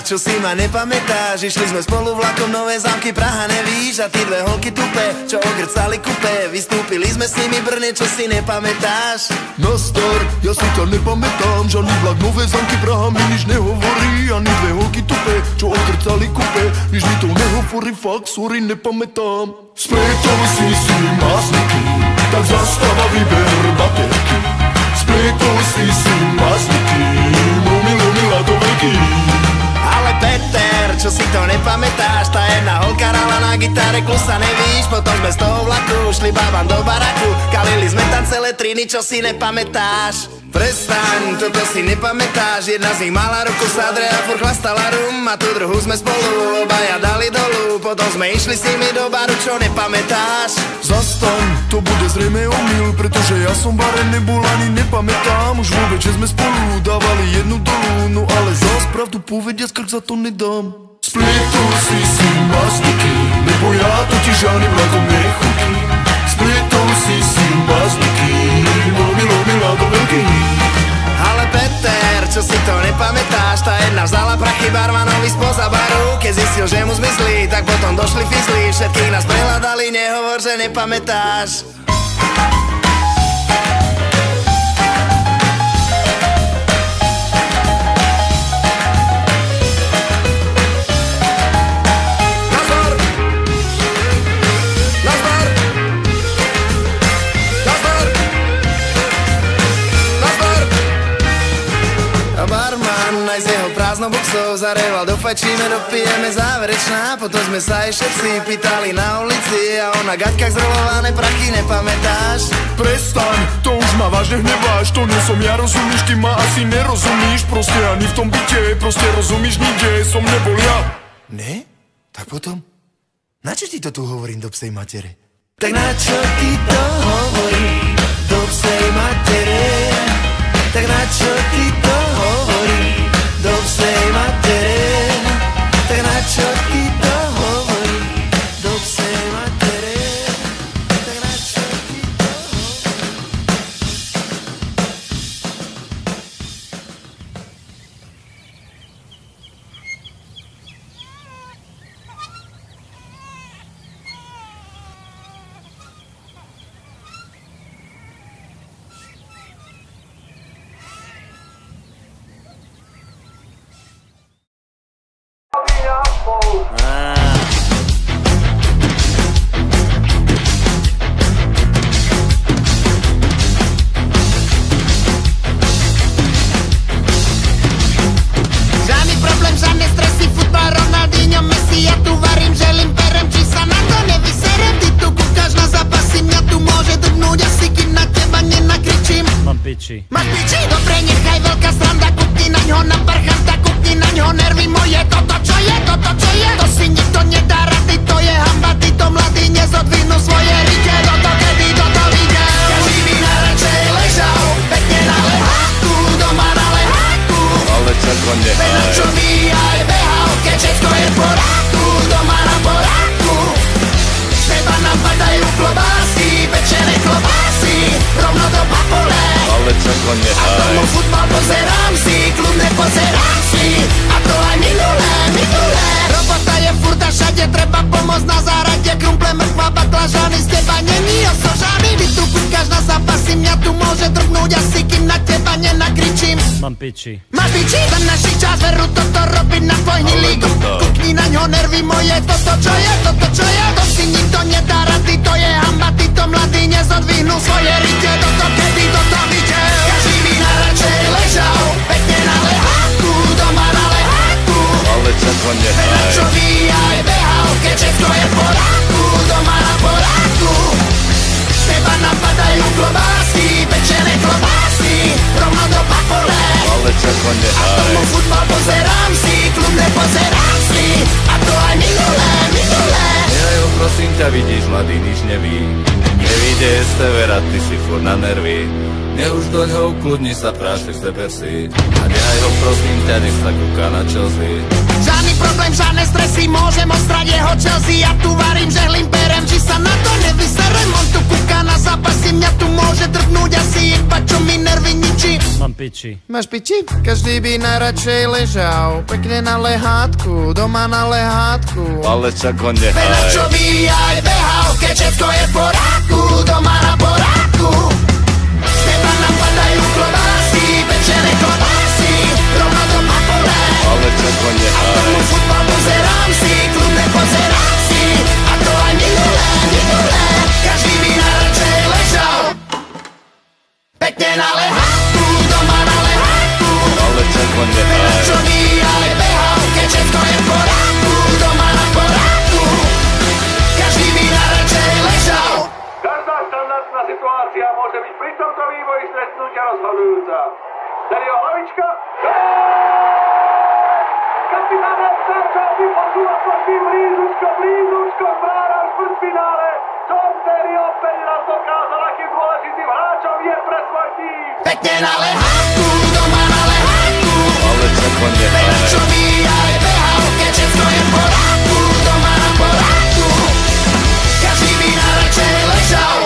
čo si ma nepamätáš. Išli sme spolu vlakom, Nové Zámky, Praha, nevíš. A tí dve holky tupé, čo ogrcali kupé. Vystúpili sme s nimi Brne, čo si nepamätáš. Nastar, ja si ťa nepamätám. Žádny vlak, Nové Zámky, Praha mi nič nehovorí. Ani dve holky tupé, čo ogrcali kupé. Nič mi to nehovorí, fakt, sorry, nepamätám. Spletol si mazníky, tak zastáva, vyber baterky. Spletol si mazníky, lomila do veľký. Ale Peter, čo si to nepamätáš. Tá jedna holka hrala na gitare, klusa nevíš. Potom sme z toho vlaku šli babám do baraku. Kalili sme tam celé triny, čo si nepamätáš. Prestaň, toto si nepamätáš. Jedna z nich mala ruku sadre a furt chlastala rum. A tú druhú sme spolu obaja dali dolu. Potom sme išli s nimi do baru, čo nepamätáš. Zastaň, to bude zrejme omyl, pretože ja som bare nebol ani nepamätám. Už vôbec, že sme spolu dávali jednu dolu. No ale zás pravdu povedia, skrk za to nedám. Spletol si mazníky, nebo ja totiž ani vlakom nechutí. Spletol si mazníky, lomila do veľký. Ale Peter, čo si to nepamätáš. Tá jedna vzala prachy barmanovi spoza baru. Keď zistil, že mu zmizli, tak potom došli fizli. Všetkých nás prehľadali, nehovor, že nepamätáš. Buxov zareval, dofajčíme, dopijeme záverečná. Potom sme sa aj všetci pýtali na ulici. A ona gaťkách zrolované prachy, nepamätáš? Prestaň, to už ma vážne hneváš. To nie som ja, rozumíš, ty ma asi nerozumíš. Proste ani v tom byte, proste rozumíš, nikde som nebol ja. Ne? Tak potom? Na čo ti to tu hovorím do psej matere? Tak na čo ti to hovorím do psej matere? Tak na čo ti to hovorím do psej matere? Tak na čo ti to hovorím do psej matere? Tak na čo ti to Máš piči, dobre, nechaj veľká sranda. Kukni na ňo na parchanta, kukni na ňo nervy moje. Toto čo je, toto čo je, to si nikto nedá rady. To je hamba, títo mladí nezodvinú svoje rite. Toto kedy toto videl, každý by najradšej ležal pekne na leháku, doma na leháku. Ale čako nechaj, na čo by aj behal, keď všetko je v poráku, doma na poráku. Z neba nám padajú klobásy, pečené klobásy, rovno do papole. ale čako A nechaj. tomu futbal pozerám si, kľudne pozerám si. A to aj minulé. Robota je furt a všade treba pomôcť na zárade. Krumple, mrkva, baklažany, z teba není osožány. Vy tu kúkaš na zápasy, mňa tu môže drgnúť asi, kým na teba nenakričím. Mám piči. Máš piči, za našich čas veru toto robiť na tvoj hnilík. Kukni na ňo nervy moje, toto čo je, toto čo je. To si nikto nedá rady, to je hamba, títo mladí nezodvihnú svoje rite. Toto kedy toto videl, každý by najradšej ležal pekne na leháku, doma na leháku. Ale čako nechaj, Na čo by aj behal, keď všetko je v poráku, doma na poráku. Z teba napadajú klobásy, pečené klobásy, rovno do papole. ale čako A nechaj. tomu futbal pozerám si, kľudne pozerám si. A to aj minulé. Nejo, prosím ťa, vidíš, mladý nič neví. Nevíde z tebe rád, ty si furt na nervy. Už doň ho ukludni sa, prášli z tebe si. A nehaj ho, prosím ťa, nech sa kúka na Chelsea. Žiadny problém, žiadne stresy, môžem ostrať jeho Chelsea. Ja tu varím, že hlim perem, či sa na to nevyserem. On tu kúka na zápas. zápasy, mňa tu môže drbnúť asi iba čo mi nervy ničí. Mám piči. Máš piči? Každý by najradšej ležal pekne na lehátku, doma na lehátku. Ale čako nehaj. Veľa čo by aj behal, keď všetko je v poráku, doma na poráku. Z neba napadajú klobásy, pečené klobásy, rovno do pole. Ale čako A nehaj. tomu futbal pozerám si, kľudne pozerám si. A to aj minulé, každý by najradšej ležal pekne na lehátku, doma na lehátku. Ale čako nehaj. Čo by aj behal, keď všetko je v poráku, doma na poráku. Každý by najradšej ležal. Každá štandardná situácia môže byť pri tomto vývoji stretnutia rozhodujúca. Dario Hlavička. Kapitán Starčov vyposúva sa tým blízučko k brána v štvrťfinále. John Terry opäť raz dokázal, akým dôležitým hráčom je pre svoj tým. Pekne na lehátku, doma na lehátku. Ale čako nehaj. Čo by aj behal, keď všetko je v poráku, doma na poráku. Každý by najradšej ležal.